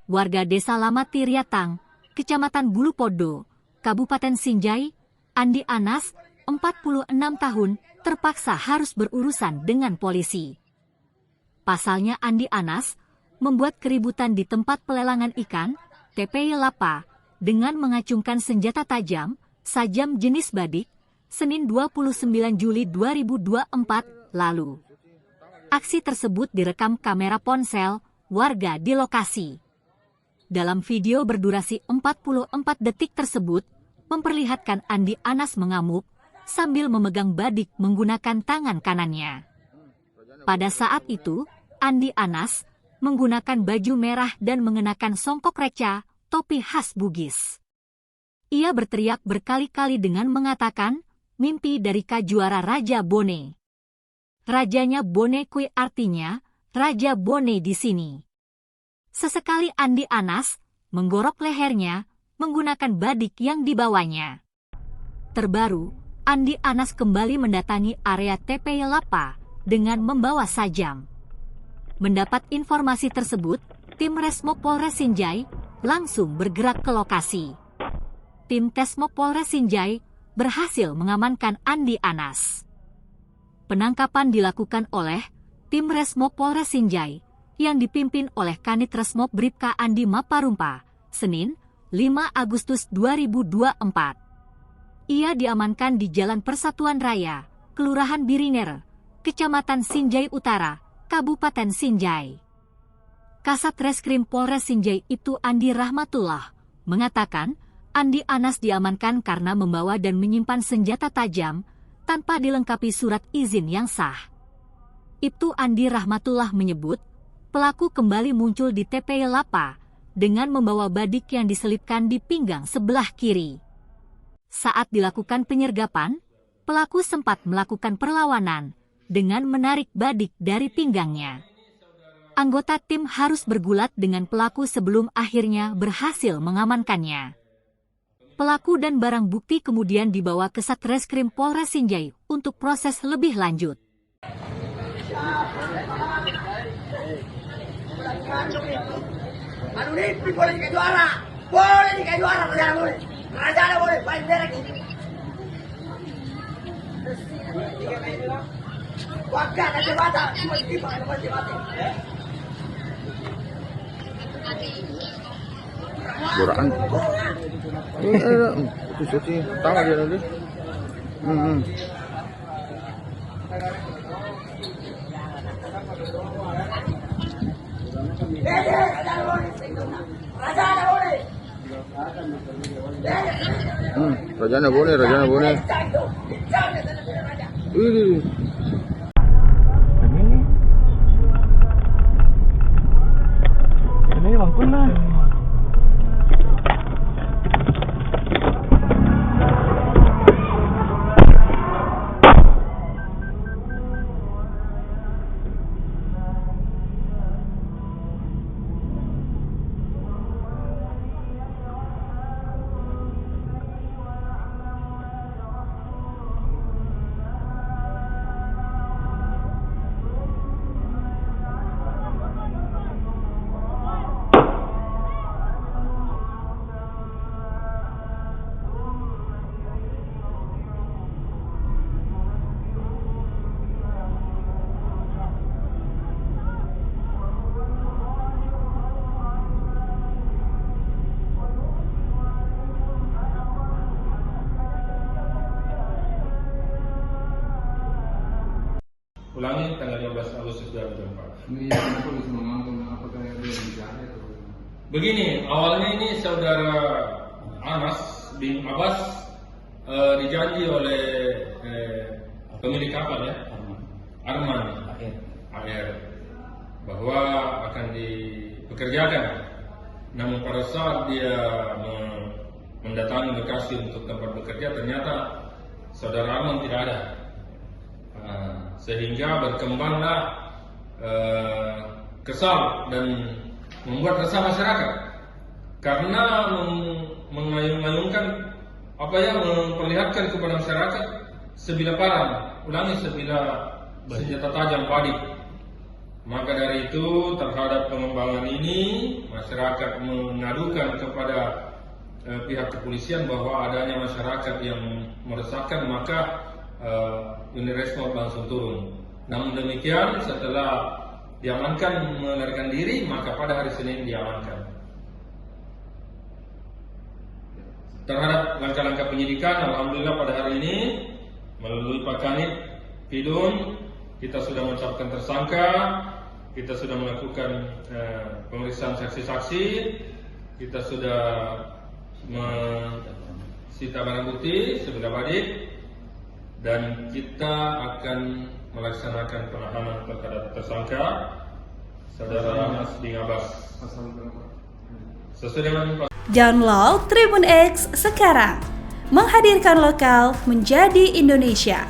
warga Desa Lamati Riatang, Kecamatan Bulupodo, Kabupaten Sinjai, Andi Anas, 46 tahun, terpaksa harus berurusan dengan polisi. Pasalnya Andi Anas membuat keributan di tempat pelelangan ikan, TPI Lapa, dengan mengacungkan senjata tajam, sajam jenis badik, Senin 29 Juli 2024 lalu. Aksi tersebut direkam kamera ponsel warga di lokasi. Dalam video berdurasi 44 detik tersebut, memperlihatkan Andi Anas mengamuk sambil memegang badik menggunakan tangan kanannya. Pada saat itu, Andi Anas menggunakan baju merah dan mengenakan songkok reca, topi khas Bugis. Ia berteriak berkali-kali dengan mengatakan, mimpi dari Kajuara Raja Bone. Rajanya Bone kui artinya, Raja Bone di sini. Sesekali Andi Anas menggorok lehernya menggunakan badik yang dibawanya. Terbaru, Andi Anas kembali mendatangi area TPI Lapa dengan membawa sajam. Mendapat informasi tersebut, tim Resmo Polres Sinjai langsung bergerak ke lokasi. Tim Tesmo Polres Sinjai berhasil mengamankan Andi Anas. Penangkapan dilakukan oleh tim Resmo Polres Sinjai yang dipimpin oleh Kanit Resmob Bribka Andi Maparumpa, Senin, 5 Agustus 2024. Ia diamankan di Jalan Persatuan Raya, Kelurahan Biringer, Kecamatan Sinjai Utara, Kabupaten Sinjai. Kasat Reskrim Polres Sinjai itu Andi Rahmatullah mengatakan Andi Anas diamankan karena membawa dan menyimpan senjata tajam tanpa dilengkapi surat izin yang sah. Ibtu Andi Rahmatullah menyebut, pelaku kembali muncul di TPI Lapa dengan membawa badik yang diselipkan di pinggang sebelah kiri. Saat dilakukan penyergapan, pelaku sempat melakukan perlawanan dengan menarik badik dari pinggangnya. Anggota tim harus bergulat dengan pelaku sebelum akhirnya berhasil mengamankannya. Pelaku dan barang bukti kemudian dibawa ke Satreskrim Polres Sinjai untuk proses lebih lanjut. Boleh dikaji juara, Raja boleh, Raja boleh, paling merek ini. Wakil aja mata, cuma dikipas ada masih mati. Boraan. Itu sih, tahu dia nanti. Rajana boleh. Ini bangkun lah. Ulangi tanggal 15 Agustus 2024. Begini, awalnya ini saudara Anas bin Abbas dijanji oleh pemilik kapal ya, Arman AR, bahwa akan dipekerjakan. Namun pada saat dia mendatangi lokasi untuk tempat bekerja, ternyata saudara Arman tidak ada. Sehingga berkembanglah kesal dan membuat resah masyarakat karena mengayung-ayungkan memperlihatkan kepada masyarakat sebilah parang, senjata tajam badik Maka dari itu terhadap pengembangan ini masyarakat mengadukan kepada pihak kepolisian bahwa adanya masyarakat yang meresahkan, maka unit respons langsung turun. Namun demikian setelah diamankan melarikan diri, maka pada hari Senin diamankan. Terhadap langkah-langkah penyidikan, alhamdulillah pada hari ini melalui Pak Kanit Pidun kita sudah menetapkan tersangka, kita sudah melakukan pemeriksaan saksi-saksi, kita sudah menyita barang bukti sebelah badik, dan kita akan melaksanakan penahanan terhadap tersangka Saudara Anas bin Abbas. Sesuai dengan Download Tribun X sekarang, menghadirkan lokal menjadi Indonesia.